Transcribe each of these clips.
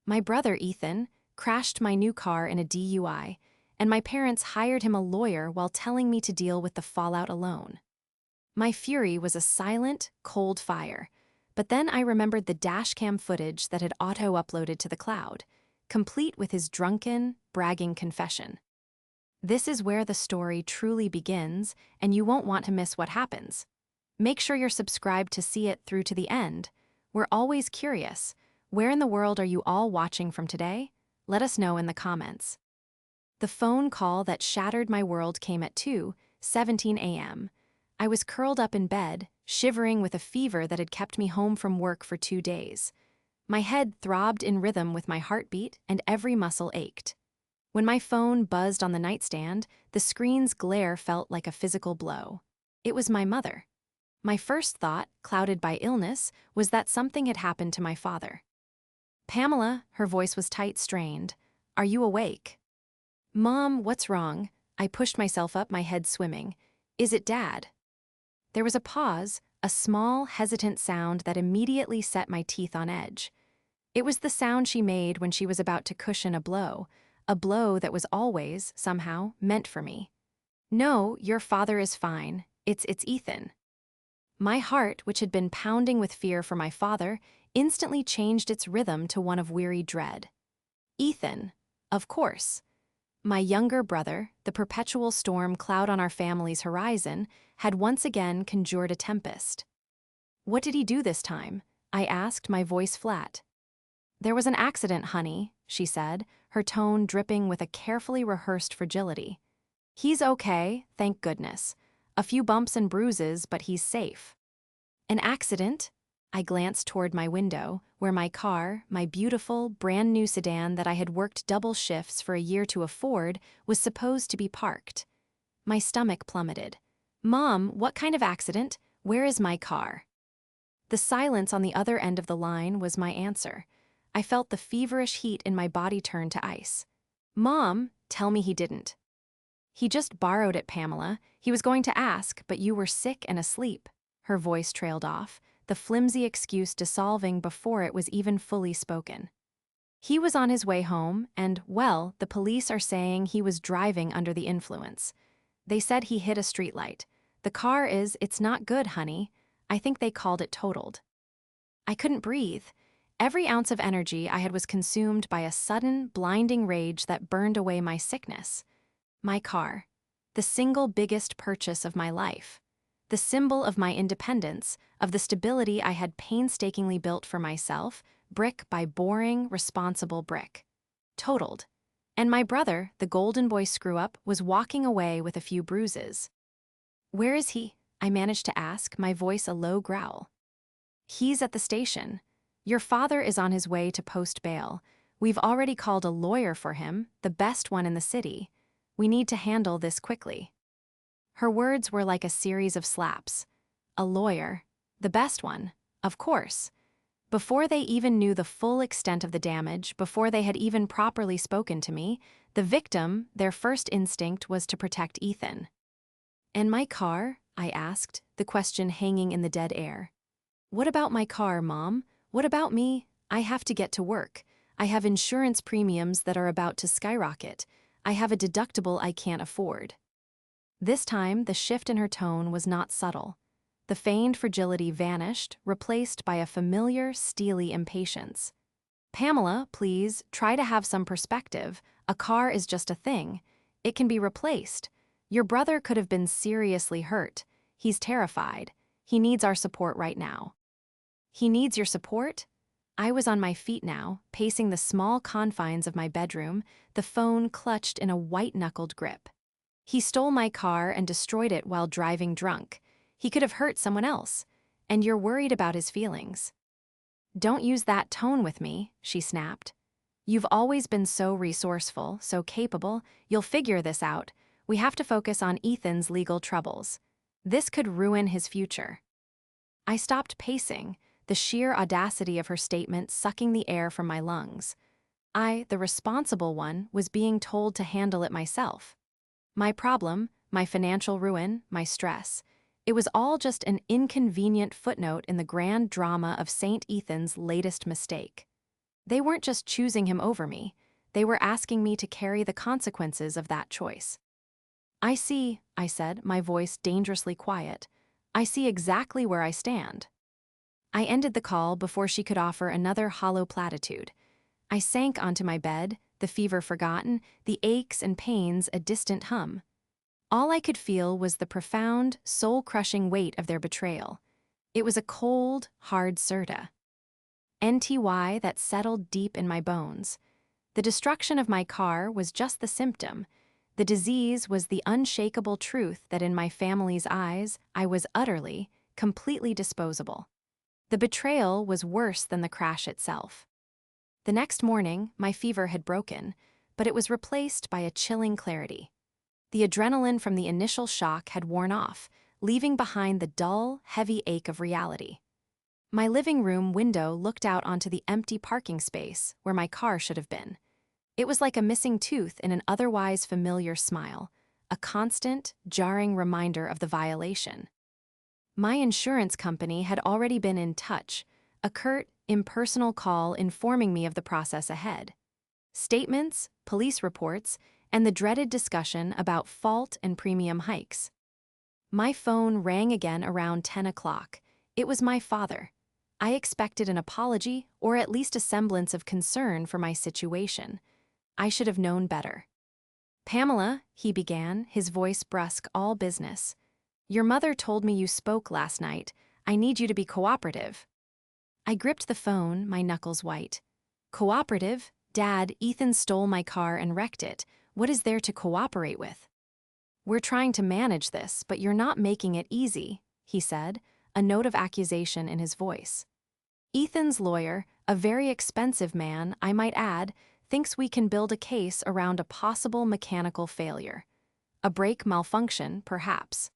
My brother, Ethan, crashed my new car in a DUI, and my parents hired him a lawyer while telling me to deal with the fallout alone. My fury was a silent, cold fire, but then I remembered the dashcam footage that had auto-uploaded to the cloud, complete with his drunken, bragging confession. This is where the story truly begins, and you won't want to miss what happens. Make sure you're subscribed to see it through to the end. We're always curious. Where in the world are you all watching from today? Let us know in the comments. The phone call that shattered my world came at 2:17 a.m. I was curled up in bed, shivering with a fever that had kept me home from work for 2 days. My head throbbed in rhythm with my heartbeat, and every muscle ached. When my phone buzzed on the nightstand, the screen's glare felt like a physical blow. It was my mother. My first thought, clouded by illness, was that something had happened to my father. "Pamela," her voice was tight, strained. "Are you awake?" "Mom, what's wrong?" I pushed myself up, my head swimming. "Is it Dad?" There was a pause, a small, hesitant sound that immediately set my teeth on edge. It was the sound she made when she was about to cushion a blow that was always, somehow, meant for me. "No, your father is fine. It's Ethan." My heart, which had been pounding with fear for my father, instantly changed its rhythm to one of weary dread. Ethan, of course. My younger brother, the perpetual storm cloud on our family's horizon, had once again conjured a tempest. "What did he do this time?" I asked, my voice flat. "There was an accident, honey," she said, her tone dripping with a carefully rehearsed fragility. "He's okay, thank goodness. A few bumps and bruises, but he's safe." "An accident?" I glanced toward my window, where my car, my beautiful, brand-new sedan that I had worked double shifts for a year to afford, was supposed to be parked. My stomach plummeted. "Mom, what kind of accident? Where is my car?" The silence on the other end of the line was my answer. I felt the feverish heat in my body turn to ice. "Mom, tell me he didn't." "He just borrowed it, Pamela. He was going to ask, but you were sick and asleep." Her voice trailed off, the flimsy excuse dissolving before it was even fully spoken. "He was on his way home, and, well, the police are saying he was driving under the influence. They said he hit a streetlight. The car it's not good, honey. I think they called it totaled." I couldn't breathe. Every ounce of energy I had was consumed by a sudden, blinding rage that burned away my sickness. My car. The single biggest purchase of my life. The symbol of my independence, of the stability I had painstakingly built for myself, brick by boring, responsible brick. Totaled. And my brother, the golden boy screw-up, was walking away with a few bruises. "Where is he?" I managed to ask, my voice a low growl. "He's at the station. Your father is on his way to post bail. We've already called a lawyer for him, the best one in the city. We need to handle this quickly." Her words were like a series of slaps. A lawyer. The best one. Of course. Before they even knew the full extent of the damage, before they had even properly spoken to me, the victim, their first instinct was to protect Ethan. "And my car?" I asked, the question hanging in the dead air. "What about my car, Mom? What about me? I have to get to work. I have insurance premiums that are about to skyrocket. I have a deductible I can't afford." This time, the shift in her tone was not subtle. The feigned fragility vanished, replaced by a familiar, steely impatience. "Pamela, please, try to have some perspective. A car is just a thing. It can be replaced. Your brother could have been seriously hurt. He's terrified. He needs our support right now." "He needs your support?" I was on my feet now, pacing the small confines of my bedroom, the phone clutched in a white-knuckled grip. "He stole my car and destroyed it while driving drunk. He could have hurt someone else. And you're worried about his feelings." "Don't use that tone with me," she snapped. "You've always been so resourceful, so capable. You'll figure this out. We have to focus on Ethan's legal troubles. This could ruin his future." I stopped pacing, the sheer audacity of her statement sucking the air from my lungs. I, the responsible one, was being told to handle it myself. My problem, my financial ruin, my stress. It was all just an inconvenient footnote in the grand drama of St. Ethan's latest mistake. They weren't just choosing him over me, they were asking me to carry the consequences of that choice. I see, I said, my voice dangerously quiet. I see exactly where I stand. I ended the call before she could offer another hollow platitude. I sank onto my bed, the fever forgotten, the aches and pains a distant hum. All I could feel was the profound, soul-crushing weight of their betrayal. It was a cold, hard Serta. NTY that settled deep in my bones. The destruction of my car was just the symptom. The disease was the unshakable truth that in my family's eyes, I was utterly, completely disposable. The betrayal was worse than the crash itself. The next morning, my fever had broken, but it was replaced by a chilling clarity. The adrenaline from the initial shock had worn off, leaving behind the dull, heavy ache of reality. My living room window looked out onto the empty parking space where my car should have been. It was like a missing tooth in an otherwise familiar smile, a constant, jarring reminder of the violation. My insurance company had already been in touch, a curt, impersonal call informing me of the process ahead. Statements, police reports, and the dreaded discussion about fault and premium hikes. My phone rang again around 10 o'clock. It was my father. I expected an apology or at least a semblance of concern for my situation. I should have known better. "Pamela," he began, his voice brusque, all business. "Your mother told me you spoke last night. I need you to be cooperative." I gripped the phone, my knuckles white. "Cooperative? Dad, Ethan stole my car and wrecked it. What is there to cooperate with?" "We're trying to manage this, but you're not making it easy," he said, a note of accusation in his voice. "Ethan's lawyer, a very expensive man, I might add, thinks we can build a case around a possible mechanical failure. A brake malfunction, perhaps."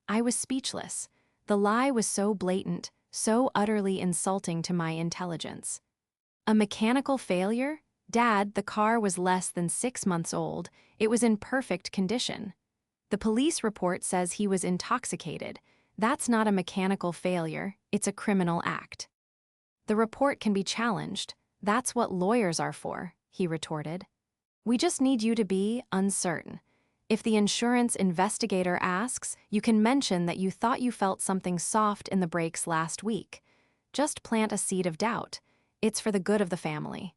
I was speechless. The lie was so blatant, so utterly insulting to my intelligence. A mechanical failure? Dad, the car was less than 6 months old. It was in perfect condition. The police report says he was intoxicated. That's not a mechanical failure, it's a criminal act. "The report can be challenged. That's what lawyers are for," he retorted. "We just need you to be uncertain. If the insurance investigator asks, you can mention that you thought you felt something soft in the brakes last week. Just plant a seed of doubt. It's for the good of the family."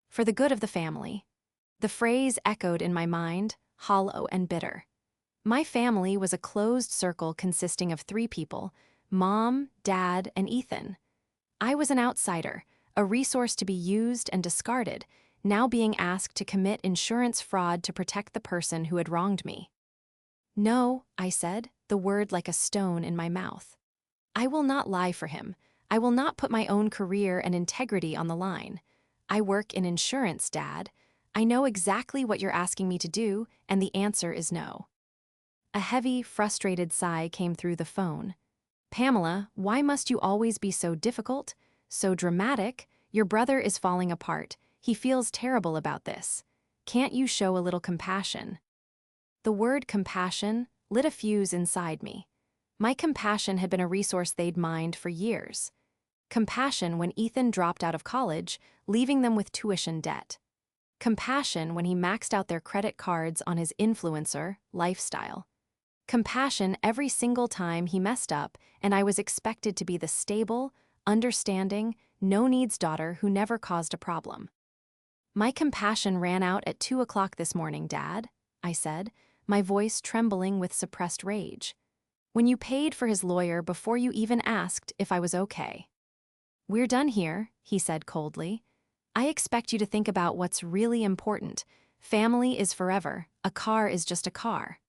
For the good of the family. The phrase echoed in my mind, hollow and bitter. My family was a closed circle consisting of 3 people: Mom, Dad, and Ethan. I was an outsider, a resource to be used and discarded, now being asked to commit insurance fraud to protect the person who had wronged me. "No," I said, the word like a stone in my mouth. "I will not lie for him. I will not put my own career and integrity on the line. I work in insurance, Dad. I know exactly what you're asking me to do, and the answer is no." A heavy, frustrated sigh came through the phone. "Pamela, why must you always be so difficult, so dramatic? Your brother is falling apart. He feels terrible about this. Can't you show a little compassion?" The word compassion lit a fuse inside me. My compassion had been a resource they'd mined for years. Compassion when Ethan dropped out of college, leaving them with tuition debt. Compassion when he maxed out their credit cards on his influencer lifestyle. Compassion every single time he messed up and I was expected to be the stable, understanding, no-needs daughter who never caused a problem. "My compassion ran out at 2 o'clock this morning, Dad," I said, my voice trembling with suppressed rage. "When you paid for his lawyer before you even asked if I was okay." "We're done here," he said coldly. "I expect you to think about what's really important. Family is forever. A car is just a car."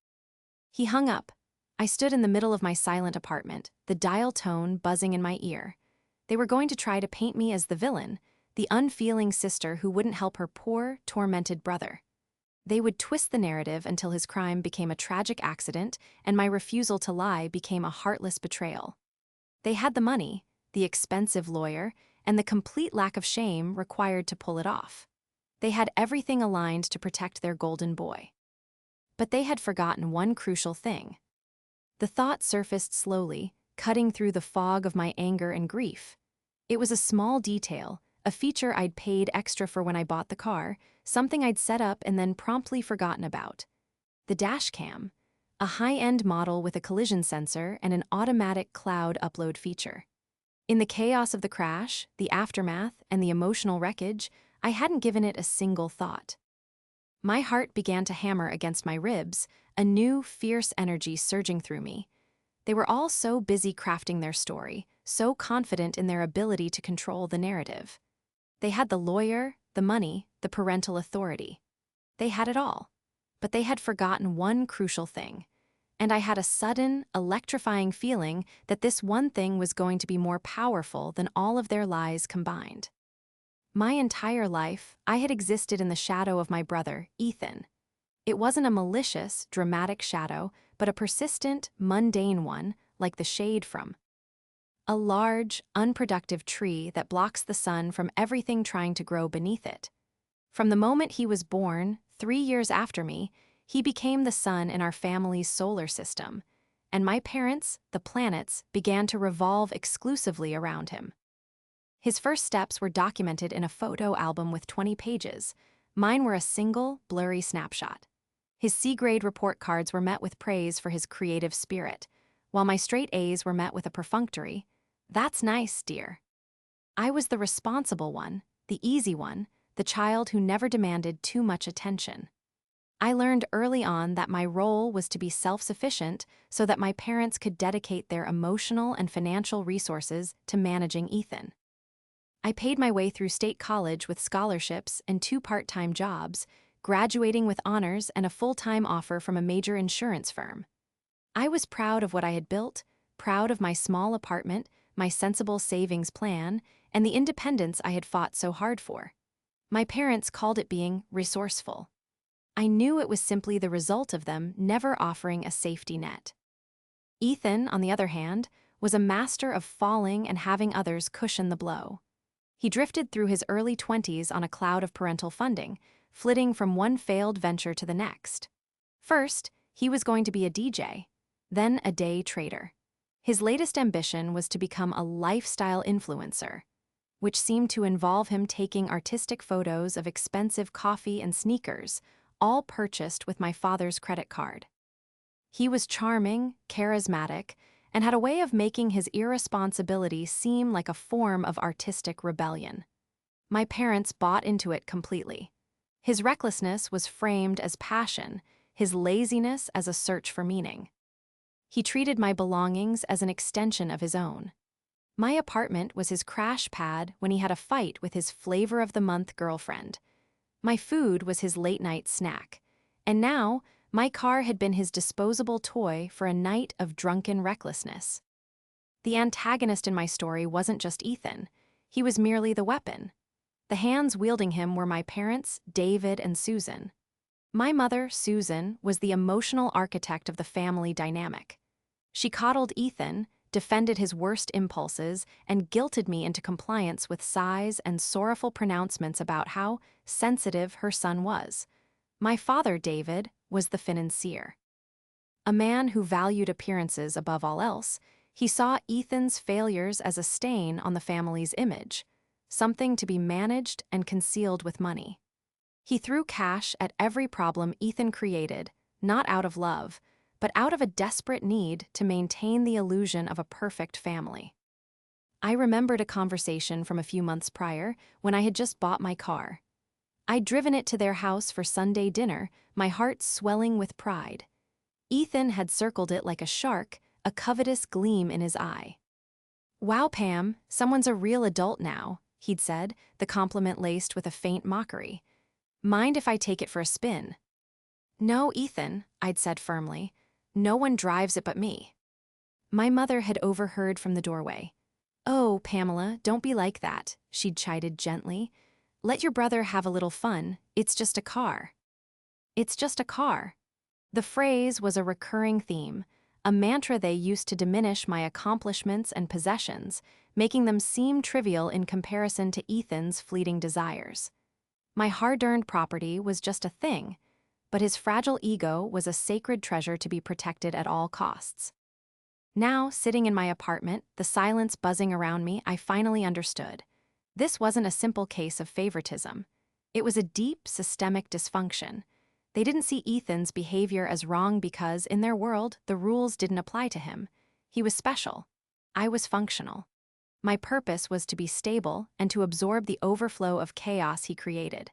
He hung up. I stood in the middle of my silent apartment, the dial tone buzzing in my ear. They were going to try to paint me as the villain, the unfeeling sister who wouldn't help her poor, tormented brother. They would twist the narrative until his crime became a tragic accident and my refusal to lie became a heartless betrayal. They had the money, the expensive lawyer, and the complete lack of shame required to pull it off. They had everything aligned to protect their golden boy. But they had forgotten one crucial thing. The thought surfaced slowly, cutting through the fog of my anger and grief. It was a small detail, a feature I'd paid extra for when I bought the car, something I'd set up and then promptly forgotten about. The dashcam, a high-end model with a collision sensor and an automatic cloud upload feature. In the chaos of the crash, the aftermath, and the emotional wreckage, I hadn't given it a single thought. My heart began to hammer against my ribs, a new, fierce energy surging through me. They were all so busy crafting their story, so confident in their ability to control the narrative. They had the lawyer, the money, the parental authority. They had it all. But they had forgotten one crucial thing. And I had a sudden, electrifying feeling that this one thing was going to be more powerful than all of their lies combined. My entire life, I had existed in the shadow of my brother, Ethan. It wasn't a malicious, dramatic shadow, but a persistent, mundane one, like the shade from a large, unproductive tree that blocks the sun from everything trying to grow beneath it. From the moment he was born, 3 years after me, he became the sun in our family's solar system, and my parents, the planets, began to revolve exclusively around him. His first steps were documented in a photo album with 20 pages. Mine were a single, blurry snapshot. His C-grade report cards were met with praise for his creative spirit, while my straight A's were met with a perfunctory, "That's nice, dear." I was the responsible one, the easy one, the child who never demanded too much attention. I learned early on that my role was to be self-sufficient so that my parents could dedicate their emotional and financial resources to managing Ethan. I paid my way through state college with scholarships and 2 part-time jobs, graduating with honors and a full-time offer from a major insurance firm. I was proud of what I had built, proud of my small apartment, my sensible savings plan, and the independence I had fought so hard for. My parents called it being resourceful. I knew it was simply the result of them never offering a safety net. Ethan, on the other hand, was a master of falling and having others cushion the blow. He drifted through his early 20s on a cloud of parental funding, flitting from one failed venture to the next. First, he was going to be a DJ, then a day trader. His latest ambition was to become a lifestyle influencer, which seemed to involve him taking artistic photos of expensive coffee and sneakers, all purchased with my father's credit card. He was charming, charismatic, and had a way of making his irresponsibility seem like a form of artistic rebellion. My parents bought into it completely. His recklessness was framed as passion, his laziness as a search for meaning. He treated my belongings as an extension of his own. My apartment was his crash pad when he had a fight with his flavor-of-the-month girlfriend. My food was his late-night snack. And now, my car had been his disposable toy for a night of drunken recklessness. The antagonist in my story wasn't just Ethan. He was merely the weapon. The hands wielding him were my parents, David and Susan. My mother, Susan, was the emotional architect of the family dynamic. She coddled Ethan, defended his worst impulses, and guilted me into compliance with sighs and sorrowful pronouncements about how sensitive her son was. My father, David, was the financier. A man who valued appearances above all else, he saw Ethan's failures as a stain on the family's image, something to be managed and concealed with money. He threw cash at every problem Ethan created, not out of love, but out of a desperate need to maintain the illusion of a perfect family. I remembered a conversation from a few months prior when I had just bought my car. I'd driven it to their house for Sunday dinner, my heart swelling with pride. Ethan had circled it like a shark, a covetous gleam in his eye. "Wow, Pam, someone's a real adult now," he'd said, the compliment laced with a faint mockery. "Mind if I take it for a spin?" "No, Ethan," I'd said firmly. "No one drives it but me." My mother had overheard from the doorway. "Oh, Pamela, don't be like that," she'd chided gently. "Let your brother have a little fun. It's just a car." It's just a car. The phrase was a recurring theme, a mantra they used to diminish my accomplishments and possessions, making them seem trivial in comparison to Ethan's fleeting desires. My hard-earned property was just a thing, but his fragile ego was a sacred treasure to be protected at all costs. Now, sitting in my apartment, the silence buzzing around me, I finally understood. This wasn't a simple case of favoritism. It was a deep, systemic dysfunction. They didn't see Ethan's behavior as wrong because, in their world, the rules didn't apply to him. He was special. I was functional. My purpose was to be stable and to absorb the overflow of chaos he created.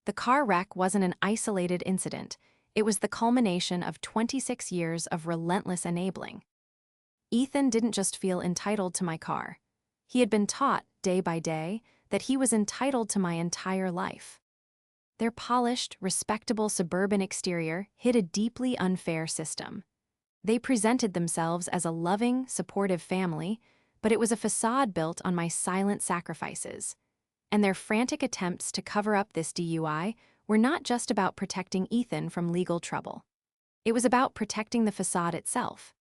The car wreck wasn't an isolated incident. It was the culmination of 26 years of relentless enabling. Ethan didn't just feel entitled to my car. He had been taught, day by day, that he was entitled to my entire life. Their polished, respectable suburban exterior hid a deeply unfair system. They presented themselves as a loving, supportive family, but it was a facade built on my silent sacrifices. And their frantic attempts to cover up this DUI were not just about protecting Ethan from legal trouble. It was about protecting the facade itself.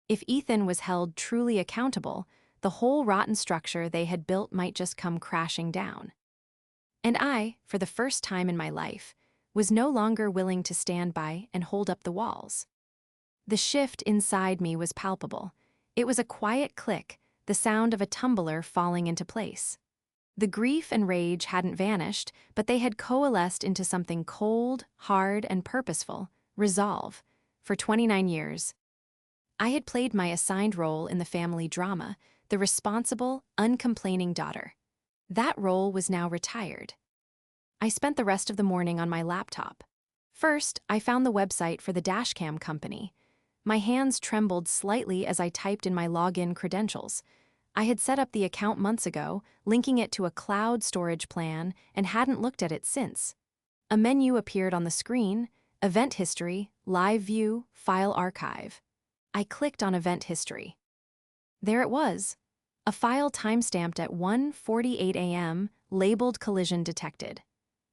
If Ethan was held truly accountable, the whole rotten structure they had built might just come crashing down. And I, for the first time in my life, was no longer willing to stand by and hold up the walls. The shift inside me was palpable. It was a quiet click, the sound of a tumbler falling into place. The grief and rage hadn't vanished, but they had coalesced into something cold, hard, and purposeful: resolve. For 29 years, I had played my assigned role in the family drama, the responsible, uncomplaining daughter. That role was now retired. I spent the rest of the morning on my laptop. First, I found the website for the dashcam company. My hands trembled slightly as I typed in my login credentials. I had set up the account months ago, linking it to a cloud storage plan, and hadn't looked at it since. A menu appeared on the screen: Event History, Live View, File Archive. I clicked on Event History. There it was. A file timestamped at 1:48 a.m., labeled Collision Detected.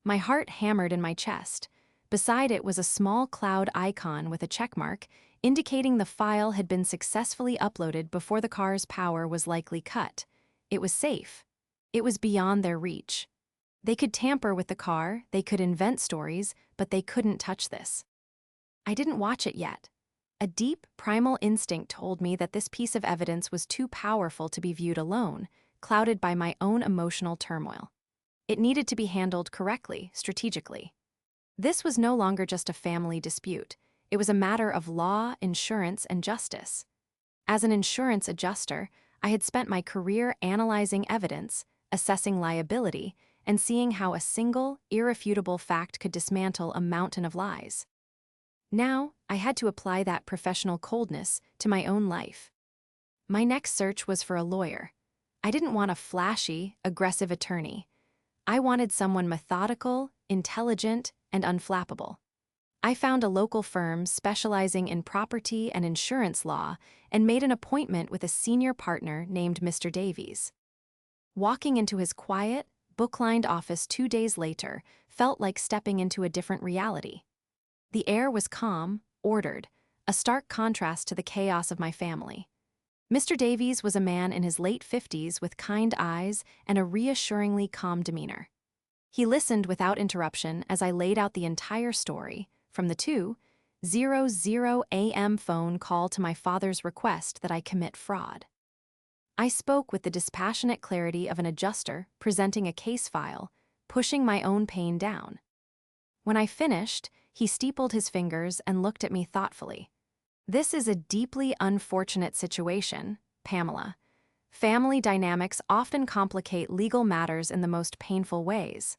My heart hammered in my chest. Beside it was a small cloud icon with a checkmark, indicating the file had been successfully uploaded before the car's power was likely cut. It was safe. It was beyond their reach. They could tamper with the car, they could invent stories, but they couldn't touch this. I didn't watch it yet. A deep, primal instinct told me that this piece of evidence was too powerful to be viewed alone, clouded by my own emotional turmoil. It needed to be handled correctly, strategically. This was no longer just a family dispute. It was a matter of law, insurance, and justice. As an insurance adjuster, I had spent my career analyzing evidence, assessing liability, and seeing how a single, irrefutable fact could dismantle a mountain of lies. Now, I had to apply that professional coldness to my own life. My next search was for a lawyer. I didn't want a flashy, aggressive attorney. I wanted someone methodical, intelligent, and unflappable. I found a local firm specializing in property and insurance law and made an appointment with a senior partner named Mr. Davies. Walking into his quiet, book-lined office 2 days later felt like stepping into a different reality. The air was calm, ordered, a stark contrast to the chaos of my family. Mr. Davies was a man in his late 50s with kind eyes and a reassuringly calm demeanor. He listened without interruption as I laid out the entire story, from the 2:00 a.m. phone call to my father's request that I commit fraud. I spoke with the dispassionate clarity of an adjuster presenting a case file, pushing my own pain down. When I finished, he steepled his fingers and looked at me thoughtfully. "This is a deeply unfortunate situation, Pamela. Family dynamics often complicate legal matters in the most painful ways."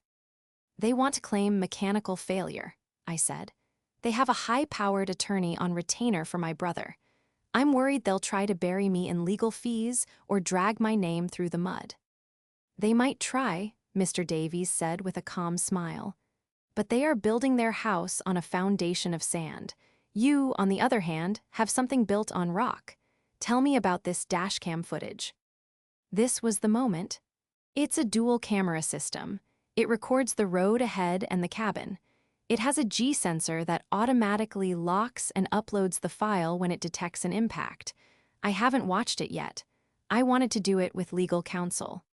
"They want to claim mechanical failure," I said. "They have a high-powered attorney on retainer for my brother. I'm worried they'll try to bury me in legal fees or drag my name through the mud." "They might try," Mr. Davies said with a calm smile. "But they are building their house on a foundation of sand. You, on the other hand, have something built on rock. Tell me about this dashcam footage." This was the moment. It's a dual-camera system. It records the road ahead and the cabin. It has a G-sensor that automatically locks and uploads the file when it detects an impact. I haven't watched it yet. I wanted to do it with legal counsel.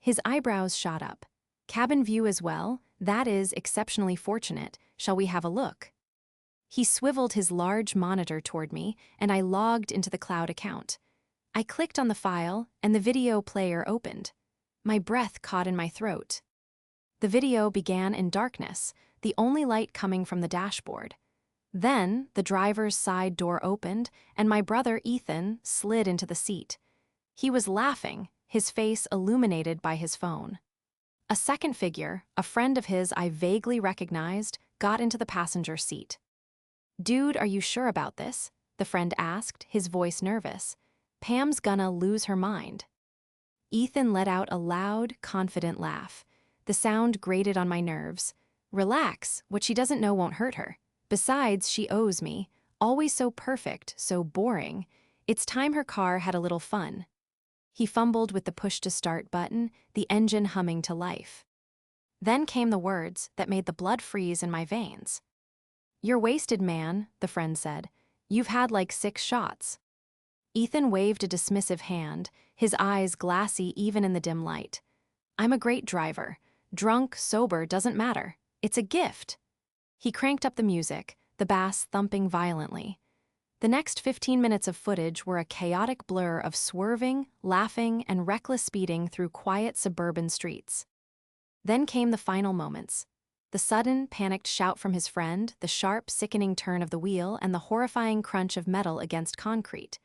His eyebrows shot up. "Cabin view as well? That is exceptionally fortunate. Shall we have a look?" He swiveled his large monitor toward me, and I logged into the cloud account. I clicked on the file, and the video player opened. My breath caught in my throat. The video began in darkness, the only light coming from the dashboard. Then, the driver's side door opened, and my brother Ethan slid into the seat. He was laughing, his face illuminated by his phone. A second figure, a friend of his I vaguely recognized, got into the passenger seat. "Dude, are you sure about this?" the friend asked, his voice nervous. "Pam's gonna lose her mind." Ethan let out a loud, confident laugh. The sound grated on my nerves. "Relax, what she doesn't know won't hurt her. Besides, she owes me. Always so perfect, so boring. It's time her car had a little fun." He fumbled with the push-to-start button, the engine humming to life. Then came the words that made the blood freeze in my veins. "You're wasted, man," the friend said. "You've had like 6 shots." Ethan waved a dismissive hand, his eyes glassy even in the dim light. "I'm a great driver. Drunk, sober, doesn't matter. It's a gift." He cranked up the music, the bass thumping violently. The next 15 minutes of footage were a chaotic blur of swerving, laughing, and reckless speeding through quiet suburban streets. Then came the final moments. The sudden, panicked shout from his friend, the sharp, sickening turn of the wheel, and the horrifying crunch of metal against concrete.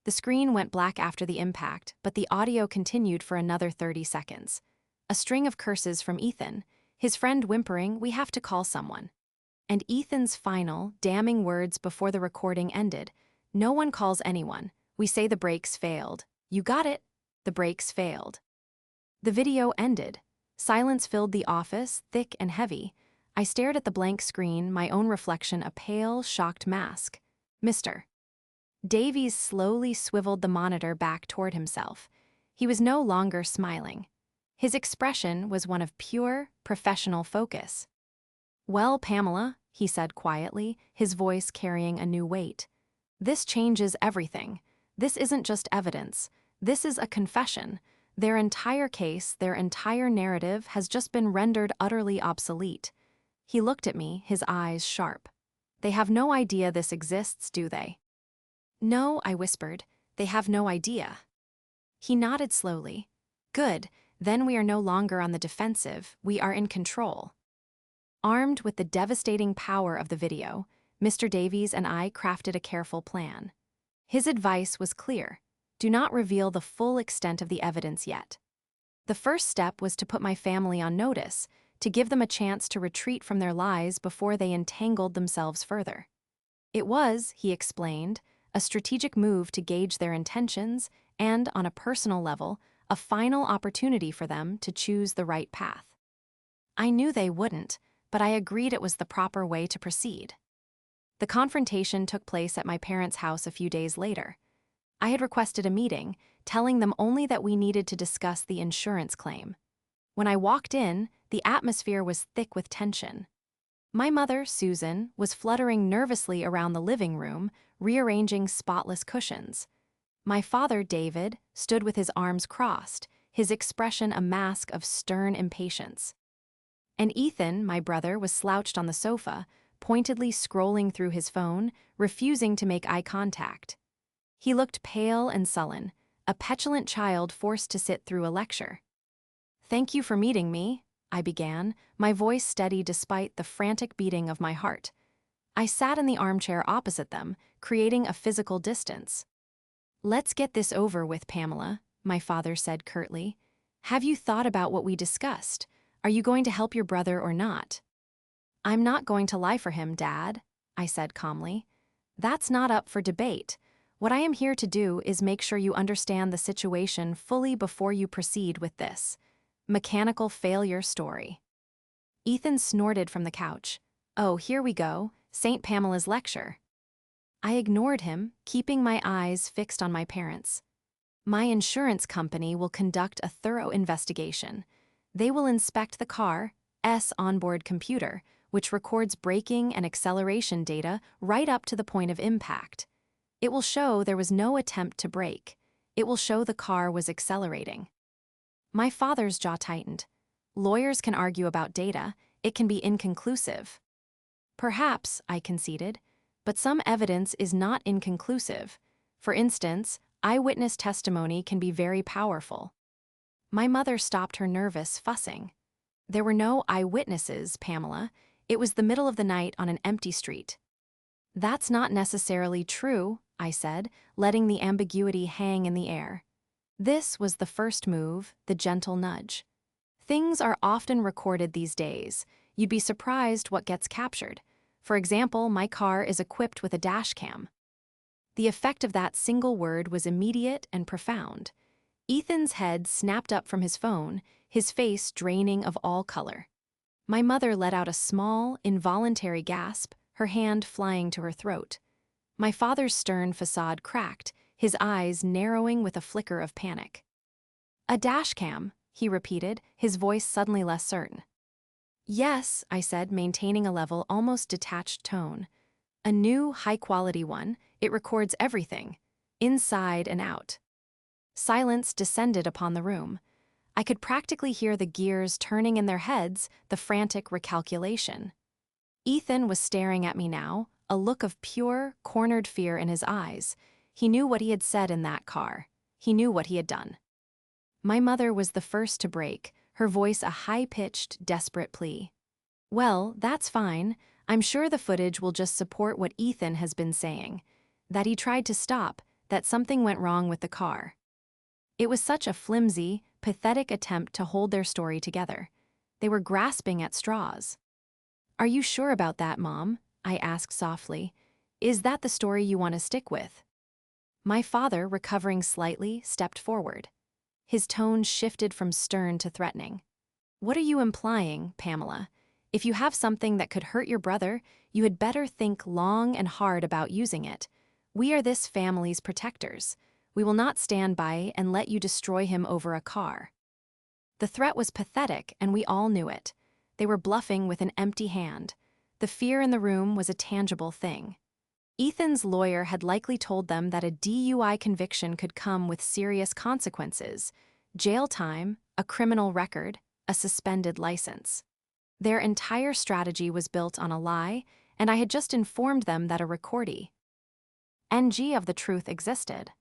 The screen went black after the impact, but the audio continued for another 30 seconds. A string of curses from Ethan, his friend whimpering, "We have to call someone." And Ethan's final, damning words before the recording ended. "No one calls anyone. We say the brakes failed. You got it. The brakes failed." The video ended. Silence filled the office, thick and heavy. I stared at the blank screen, my own reflection a pale, shocked mask. "Mr. Davies slowly swiveled the monitor back toward himself. He was no longer smiling. His expression was one of pure, professional focus. "Well, Pamela," he said quietly, his voice carrying a new weight. "This changes everything. This isn't just evidence. This is a confession. Their entire case, their entire narrative has just been rendered utterly obsolete." He looked at me, his eyes sharp. "They have no idea this exists, do they?" "No," I whispered. "They have no idea." He nodded slowly. "Good, then we are no longer on the defensive, we are in control." Armed with the devastating power of the video, Mr. Davies and I crafted a careful plan. His advice was clear: do not reveal the full extent of the evidence yet. The first step was to put my family on notice, to give them a chance to retreat from their lies before they entangled themselves further. It was, he explained, a strategic move to gauge their intentions and, on a personal level, a final opportunity for them to choose the right path. I knew they wouldn't, but I agreed it was the proper way to proceed. The confrontation took place at my parents' house a few days later. I had requested a meeting, telling them only that we needed to discuss the insurance claim. When I walked in, the atmosphere was thick with tension. My mother, Susan, was fluttering nervously around the living room, rearranging spotless cushions. My father, David, stood with his arms crossed, his expression a mask of stern impatience. And Ethan, my brother, was slouched on the sofa, pointedly scrolling through his phone, refusing to make eye contact. He looked pale and sullen, a petulant child forced to sit through a lecture. "Thank you for meeting me," I began, my voice steady despite the frantic beating of my heart. I sat in the armchair opposite them, creating a physical distance. "Let's get this over with, Pamela," my father said curtly. "Have you thought about what we discussed? Are you going to help your brother or not?" "I'm not going to lie for him, Dad," I said calmly. "That's not up for debate. What I am here to do is make sure you understand the situation fully before you proceed with this mechanical failure story." Ethan snorted from the couch. "Oh, here we go, St. Pamela's lecture." I ignored him, keeping my eyes fixed on my parents. "My insurance company will conduct a thorough investigation. They will inspect the car's onboard computer, which records braking and acceleration data right up to the point of impact. It will show there was no attempt to brake. It will show the car was accelerating." My father's jaw tightened. "Lawyers can argue about data. It can be inconclusive." "Perhaps," I conceded, "but some evidence is not inconclusive. For instance, eyewitness testimony can be very powerful." My mother stopped her nervous fussing. There were no eyewitnesses, Pamela. It was the middle of the night on an empty street. That's not necessarily true, I said, letting the ambiguity hang in the air. This was the first move, the gentle nudge. Things are often recorded these days. You'd be surprised what gets captured. For example, my car is equipped with a dashcam. The effect of that single word was immediate and profound. Ethan's head snapped up from his phone, his face draining of all color. My mother let out a small, involuntary gasp, her hand flying to her throat. My father's stern facade cracked, his eyes narrowing with a flicker of panic. "A dashcam," he repeated, his voice suddenly less certain. "Yes," I said, maintaining a level, almost detached tone. "A new, high-quality one. It records everything, inside and out." Silence descended upon the room. I could practically hear the gears turning in their heads, the frantic recalculation. Ethan was staring at me now, a look of pure, cornered fear in his eyes. He knew what he had said in that car. He knew what he had done. My mother was the first to break, her voice a high-pitched, desperate plea. "Well, that's fine. I'm sure the footage will just support what Ethan has been saying. That he tried to stop, that something went wrong with the car." It was such a flimsy, pathetic attempt to hold their story together. They were grasping at straws. "Are you sure about that, Mom?" I asked softly. "Is that the story you want to stick with?" My father, recovering slightly, stepped forward. His tone shifted from stern to threatening. "What are you implying, Pamela? If you have something that could hurt your brother, you had better think long and hard about using it. We are this family's protectors. We will not stand by and let you destroy him over a car." The threat was pathetic, and we all knew it. They were bluffing with an empty hand. The fear in the room was a tangible thing. Ethan's lawyer had likely told them that a DUI conviction could come with serious consequences: jail time, a criminal record, a suspended license. Their entire strategy was built on a lie, and I had just informed them that a recording of the truth existed.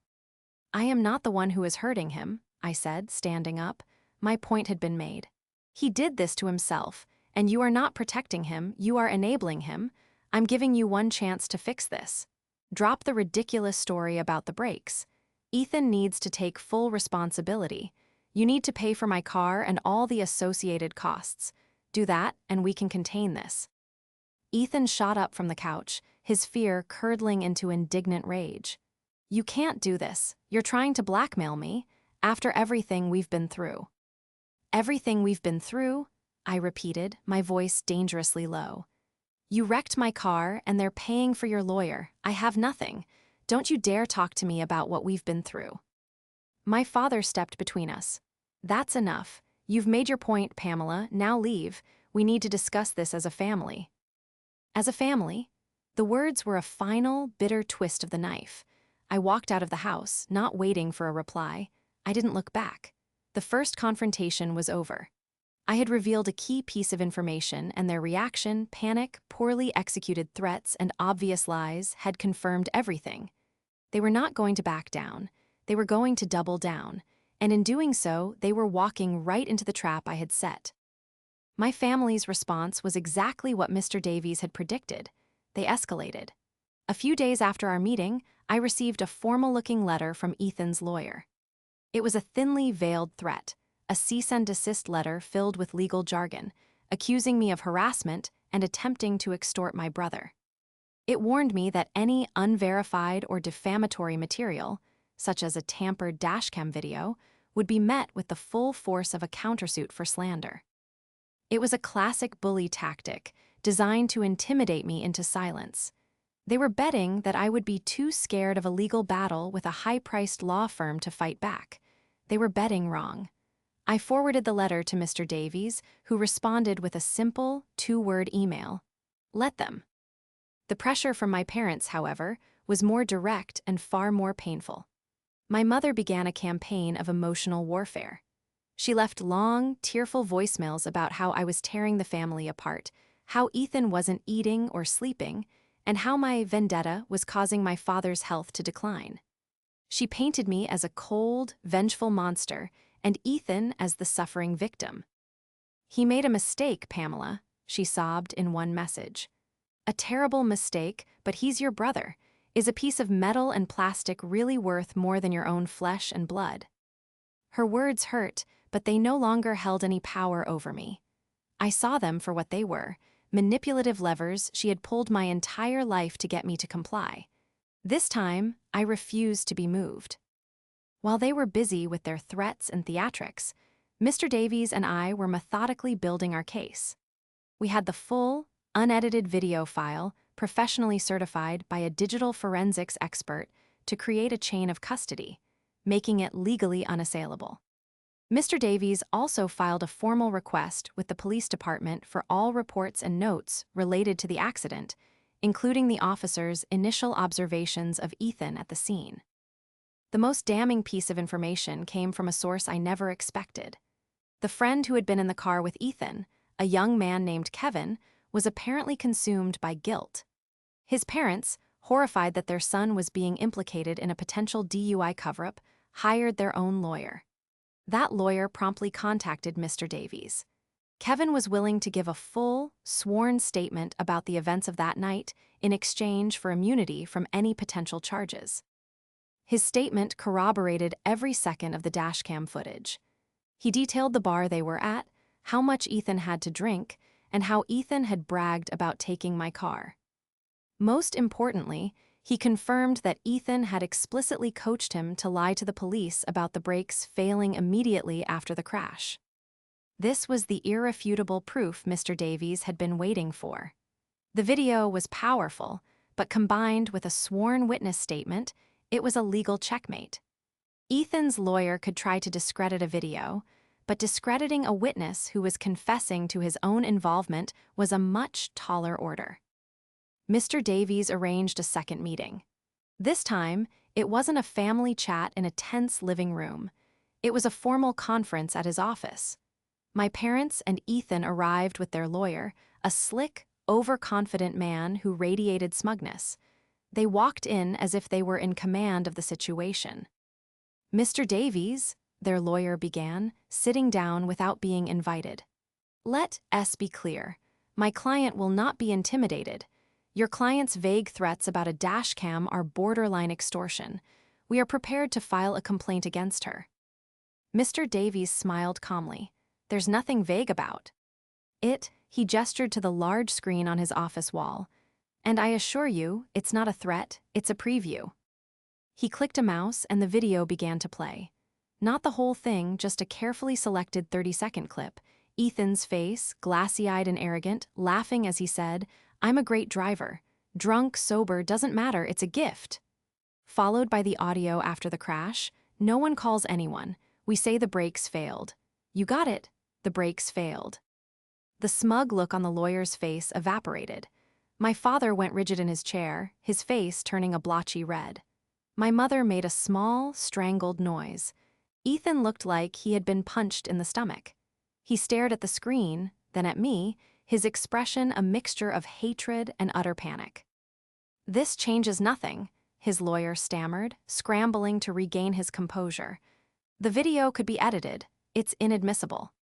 "I am not the one who is hurting him," I said, standing up. My point had been made. "He did this to himself, and you are not protecting him, you are enabling him. I'm giving you one chance to fix this. Drop the ridiculous story about the brakes. Ethan needs to take full responsibility. You need to pay for my car and all the associated costs. Do that, and we can contain this." Ethan shot up from the couch, his fear curdling into indignant rage. "You can't do this. You're trying to blackmail me, after everything we've been through." "Everything we've been through?" I repeated, my voice dangerously low. "You wrecked my car, and they're paying for your lawyer. I have nothing. Don't you dare talk to me about what we've been through." My father stepped between us. "That's enough. You've made your point, Pamela. Now leave. We need to discuss this as a family." As a family? The words were a final, bitter twist of the knife. I walked out of the house, not waiting for a reply. I didn't look back. The first confrontation was over. I had revealed a key piece of information, and their reaction, panic, poorly executed threats, and obvious lies had confirmed everything. They were not going to back down. They were going to double down, and in doing so, they were walking right into the trap I had set. My family's response was exactly what Mr. Davies had predicted. They escalated. A few days after our meeting, I received a formal-looking letter from Ethan's lawyer. It was a thinly veiled threat, a cease and desist letter filled with legal jargon, accusing me of harassment and attempting to extort my brother. It warned me that any unverified or defamatory material, such as a tampered dashcam video, would be met with the full force of a countersuit for slander. It was a classic bully tactic, designed to intimidate me into silence. They were betting that I would be too scared of a legal battle with a high-priced law firm to fight back. They were betting wrong. I forwarded the letter to Mr. Davies, who responded with a simple, two-word email. Let them. The pressure from my parents, however, was more direct and far more painful. My mother began a campaign of emotional warfare. She left long, tearful voicemails about how I was tearing the family apart, how Ethan wasn't eating or sleeping, and how my vendetta was causing my father's health to decline. She painted me as a cold, vengeful monster and Ethan as the suffering victim. "He made a mistake, Pamela," she sobbed in one message. "A terrible mistake, but he's your brother. Is a piece of metal and plastic really worth more than your own flesh and blood?" Her words hurt, but they no longer held any power over me. I saw them for what they were, manipulative levers she had pulled my entire life to get me to comply. This time, I refused to be moved. While they were busy with their threats and theatrics, Mr. Davies and I were methodically building our case. We had the full, unedited video file, professionally certified by a digital forensics expert, to create a chain of custody, making it legally unassailable. Mr. Davies also filed a formal request with the police department for all reports and notes related to the accident, including the officer's initial observations of Ethan at the scene. The most damning piece of information came from a source I never expected. The friend who had been in the car with Ethan, a young man named Kevin, was apparently consumed by guilt. His parents, horrified that their son was being implicated in a potential DUI cover-up, hired their own lawyer. That lawyer promptly contacted Mr. Davies. Kevin was willing to give a full, sworn statement about the events of that night in exchange for immunity from any potential charges. His statement corroborated every second of the dashcam footage. He detailed the bar they were at, how much Ethan had to drink, and how Ethan had bragged about taking my car. Most importantly, he confirmed that Ethan had explicitly coached him to lie to the police about the brakes failing immediately after the crash. This was the irrefutable proof Mr. Davies had been waiting for. The video was powerful, but combined with a sworn witness statement, it was a legal checkmate. Ethan's lawyer could try to discredit a video, but discrediting a witness who was confessing to his own involvement was a much taller order. Mr. Davies arranged a second meeting. This time, it wasn't a family chat in a tense living room. It was a formal conference at his office. My parents and Ethan arrived with their lawyer, a slick, overconfident man who radiated smugness. They walked in as if they were in command of the situation. "Mr. Davies," their lawyer began, sitting down without being invited. "Let us be clear. My client will not be intimidated. Your client's vague threats about a dashcam are borderline extortion. We are prepared to file a complaint against her." Mr. Davies smiled calmly. "There's nothing vague about it." He gestured to the large screen on his office wall. "And I assure you, it's not a threat, it's a preview." He clicked a mouse and the video began to play. Not the whole thing, just a carefully selected 30-second clip. Ethan's face, glassy-eyed and arrogant, laughing as he said, "I'm a great driver. Drunk, sober, doesn't matter, it's a gift." Followed by the audio after the crash, "No one calls anyone. We say the brakes failed. You got it, the brakes failed." The smug look on the lawyer's face evaporated. My father went rigid in his chair, his face turning a blotchy red. My mother made a small, strangled noise. Ethan looked like he had been punched in the stomach. He stared at the screen, then at me, his expression a mixture of hatred and utter panic. "This changes nothing," his lawyer stammered, scrambling to regain his composure. "The video could be edited. It's inadmissible."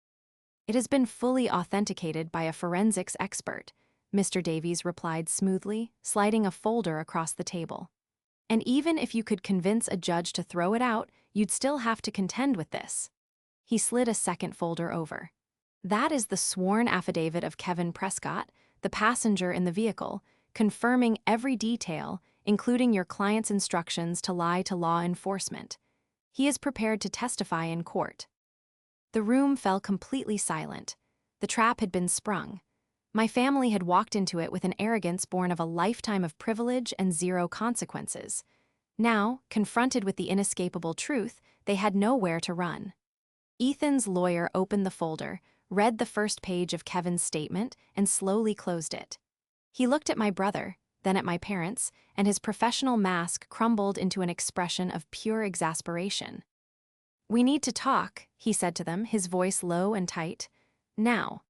"It has been fully authenticated by a forensics expert," Mr. Davies replied smoothly, sliding a folder across the table. "And even if you could convince a judge to throw it out, you'd still have to contend with this." He slid a second folder over. "That is the sworn affidavit of Kevin Prescott, the passenger in the vehicle, confirming every detail, including your client's instructions to lie to law enforcement. He is prepared to testify in court." The room fell completely silent. The trap had been sprung. My family had walked into it with an arrogance born of a lifetime of privilege and zero consequences. Now, confronted with the inescapable truth, they had nowhere to run. Ethan's lawyer opened the folder, read the first page of Kevin's statement, and slowly closed it. He looked at my brother, then at my parents, and his professional mask crumbled into an expression of pure exasperation. "We need to talk," he said to them, his voice low and tight. "Now."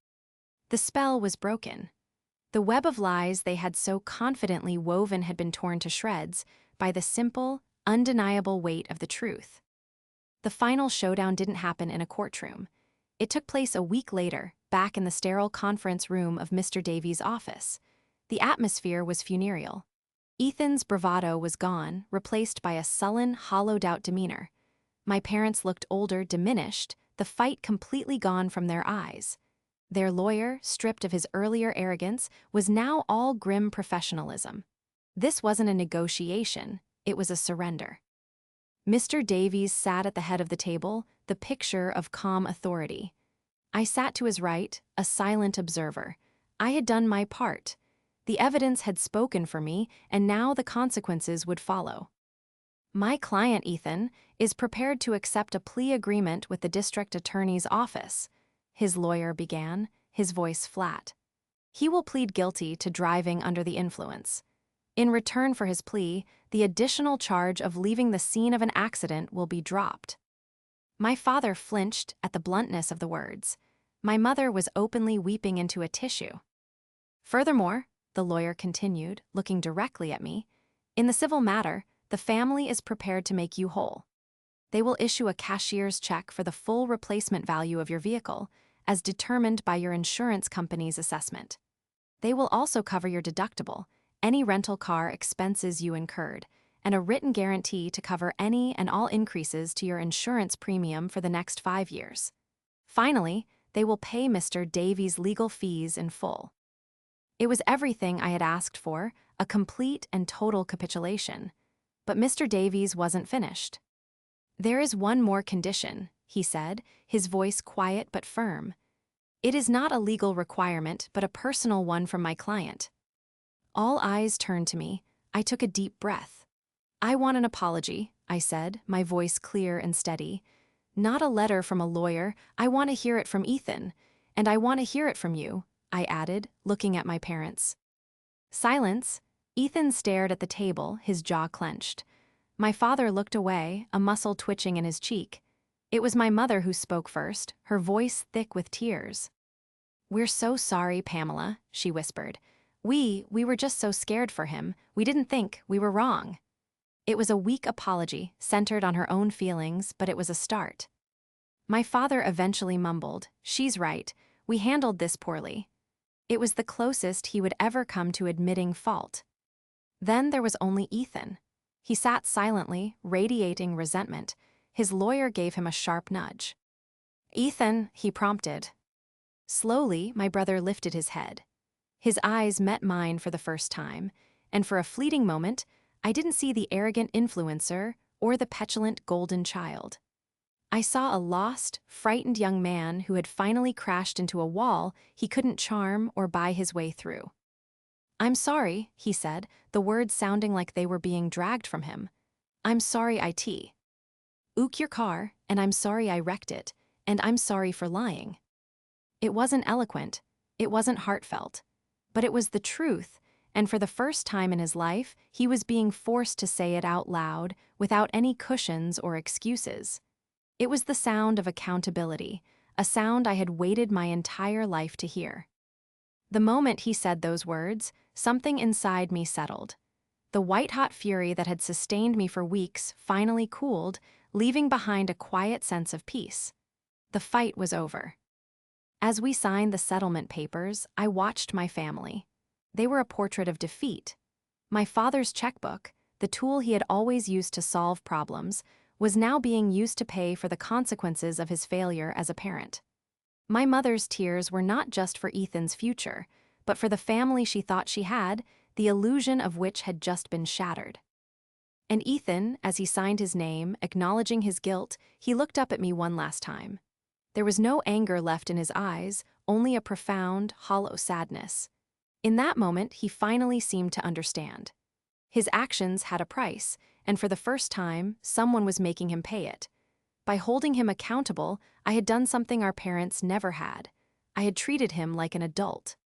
The spell was broken. The web of lies they had so confidently woven had been torn to shreds by the simple, undeniable weight of the truth. the final showdown didn't happen in a courtroom. It took place a week later, back in the sterile conference room of Mr. Davies' office. The atmosphere was funereal. Ethan's bravado was gone, replaced by a sullen, hollowed-out demeanor. My parents looked older, diminished, the fight completely gone from their eyes. Their lawyer, stripped of his earlier arrogance, was now all grim professionalism. This wasn't a negotiation, it was a surrender. Mr. Davies sat at the head of the table, the picture of calm authority. I sat to his right, a silent observer. I had done my part. The evidence had spoken for me, and now the consequences would follow. My client, Ethan, is prepared to accept a plea agreement with the district attorney's office, his lawyer began, his voice flat. He will plead guilty to driving under the influence. In return for his plea, the additional charge of leaving the scene of an accident will be dropped. My father flinched at the bluntness of the words. My mother was openly weeping into a tissue. Furthermore, the lawyer continued, looking directly at me, in the civil matter, the family is prepared to make you whole. They will issue a cashier's check for the full replacement value of your vehicle, as determined by your insurance company's assessment. They will also cover your deductible, any rental car expenses you incurred, and a written guarantee to cover any and all increases to your insurance premium for the next 5 years. Finally, they will pay Mr. Davies' legal fees in full. It was everything I had asked for, a complete and total capitulation. But Mr. Davies wasn't finished. There is one more condition, he said, his voice quiet but firm. It is not a legal requirement, but a personal one from my client. All eyes turned to me. I took a deep breath. I want an apology, I said, my voice clear and steady. Not a letter from a lawyer, I want to hear it from Ethan. And I want to hear it from you, I added, looking at my parents. Silence. Ethan stared at the table, his jaw clenched. My father looked away, a muscle twitching in his cheek. It was my mother who spoke first, her voice thick with tears. "We're so sorry, Pamela," she whispered. We were just so scared for him, we didn't think, we were wrong." It was a weak apology, centered on her own feelings, but it was a start. My father eventually mumbled, "She's right, we handled this poorly." It was the closest he would ever come to admitting fault. Then there was only Ethan. He sat silently, radiating resentment. His lawyer gave him a sharp nudge. "Ethan," he prompted. Slowly, my brother lifted his head. His eyes met mine for the first time, and for a fleeting moment, I didn't see the arrogant influencer or the petulant golden child. I saw a lost, frightened young man who had finally crashed into a wall he couldn't charm or buy his way through. "I'm sorry," he said, the words sounding like they were being dragged from him. "I'm sorry IT. Ook your car, and I'm sorry I wrecked it, and I'm sorry for lying." It wasn't eloquent, it wasn't heartfelt, but it was the truth, and for the first time in his life, he was being forced to say it out loud, without any cushions or excuses. It was the sound of accountability, a sound I had waited my entire life to hear. The moment he said those words, something inside me settled. The white-hot fury that had sustained me for weeks finally cooled, leaving behind a quiet sense of peace. The fight was over. As we signed the settlement papers, I watched my family. They were a portrait of defeat. My father's checkbook, the tool he had always used to solve problems, was now being used to pay for the consequences of his failure as a parent. My mother's tears were not just for Ethan's future, but for the family she thought she had, the illusion of which had just been shattered. And Ethan, as he signed his name, acknowledging his guilt, he looked up at me one last time. There was no anger left in his eyes, only a profound, hollow sadness. In that moment, he finally seemed to understand. His actions had a price, and for the first time, someone was making him pay it. By holding him accountable, I had done something our parents never had. I had treated him like an adult.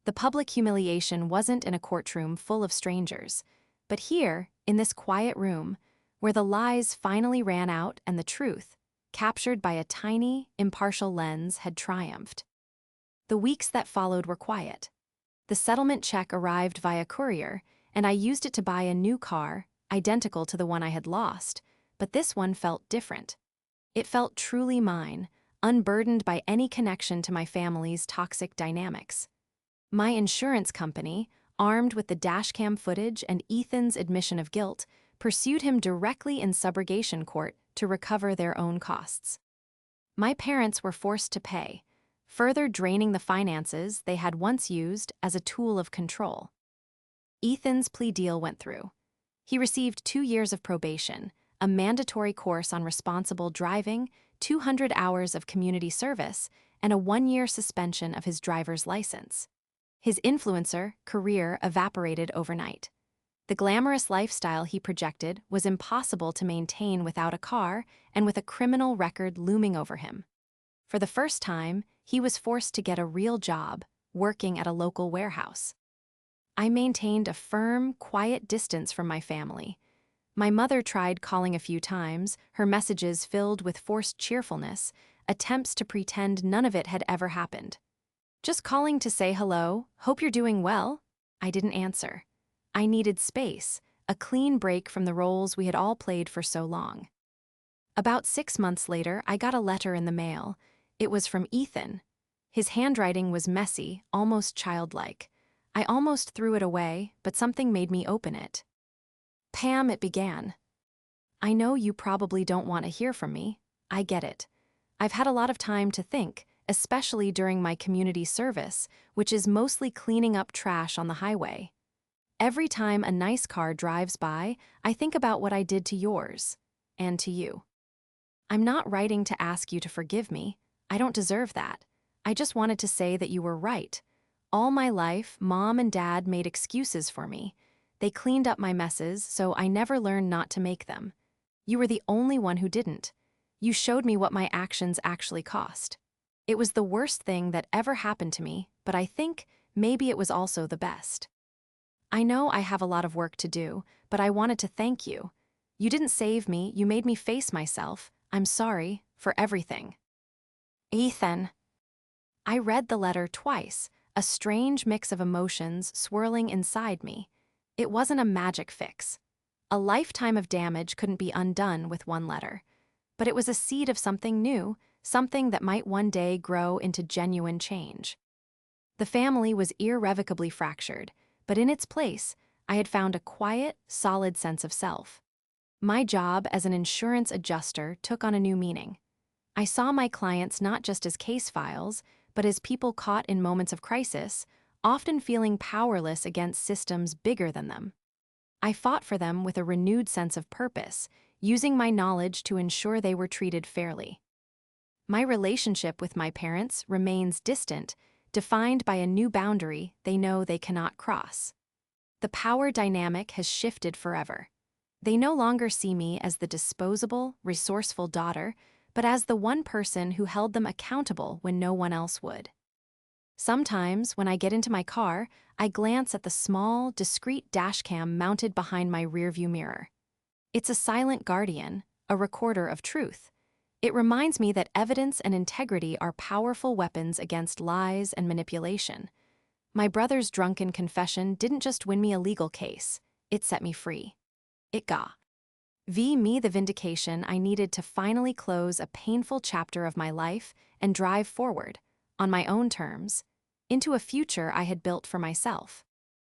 The public humiliation wasn't in a courtroom full of strangers, but here, in this quiet room, where the lies finally ran out and the truth, captured by a tiny, impartial lens, had triumphed. The weeks that followed were quiet. The settlement check arrived via courier, and I used it to buy a new car, identical to the one I had lost, but this one felt different. It felt truly mine, unburdened by any connection to my family's toxic dynamics. My insurance company, armed with the dashcam footage and Ethan's admission of guilt, pursued him directly in subrogation court to recover their own costs. My parents were forced to pay, further draining the finances they had once used as a tool of control. Ethan's plea deal went through. He received 2 years of probation, a mandatory course on responsible driving, 200 hours of community service, and a 1-year suspension of his driver's license. His influencer career evaporated overnight. The glamorous lifestyle he projected was impossible to maintain without a car and with a criminal record looming over him. For the first time, he was forced to get a real job, working at a local warehouse. I maintained a firm, quiet distance from my family. My mother tried calling a few times, her messages filled with forced cheerfulness, attempts to pretend none of it had ever happened. Just calling to say hello, hope you're doing well. I didn't answer. I needed space, a clean break from the roles we had all played for so long. About 6 months later, I got a letter in the mail. It was from Ethan. His handwriting was messy, almost childlike. I almost threw it away, but something made me open it. Pam, it began. I know you probably don't want to hear from me. I get it. I've had a lot of time to think, especially during my community service, which is mostly cleaning up trash on the highway. Every time a nice car drives by, I think about what I did to yours, and to you. I'm not writing to ask you to forgive me. I don't deserve that. I just wanted to say that you were right. All my life, Mom and Dad made excuses for me. They cleaned up my messes, so I never learned not to make them. You were the only one who didn't. You showed me what my actions actually cost. It was the worst thing that ever happened to me, but I think maybe it was also the best. I know I have a lot of work to do, but I wanted to thank you. You didn't save me, you made me face myself. I'm sorry for everything. Ethan. I read the letter twice, a strange mix of emotions swirling inside me. It wasn't a magic fix. A lifetime of damage couldn't be undone with one letter. But it was a seed of something new, something that might one day grow into genuine change. The family was irrevocably fractured, but in its place, I had found a quiet, solid sense of self. My job as an insurance adjuster took on a new meaning. I saw my clients not just as case files, but as people caught in moments of crisis, often feeling powerless against systems bigger than them. I fought for them with a renewed sense of purpose, using my knowledge to ensure they were treated fairly. My relationship with my parents remains distant, defined by a new boundary they know they cannot cross. The power dynamic has shifted forever. They no longer see me as the disposable, resourceful daughter, but as the one person who held them accountable when no one else would. Sometimes, when I get into my car, I glance at the small, discreet dashcam mounted behind my rearview mirror. It's a silent guardian, a recorder of truth. It reminds me that evidence and integrity are powerful weapons against lies and manipulation. My brother's drunken confession didn't just win me a legal case, it set me free. It got me the vindication I needed to finally close a painful chapter of my life and drive forward, on my own terms, into a future I had built for myself.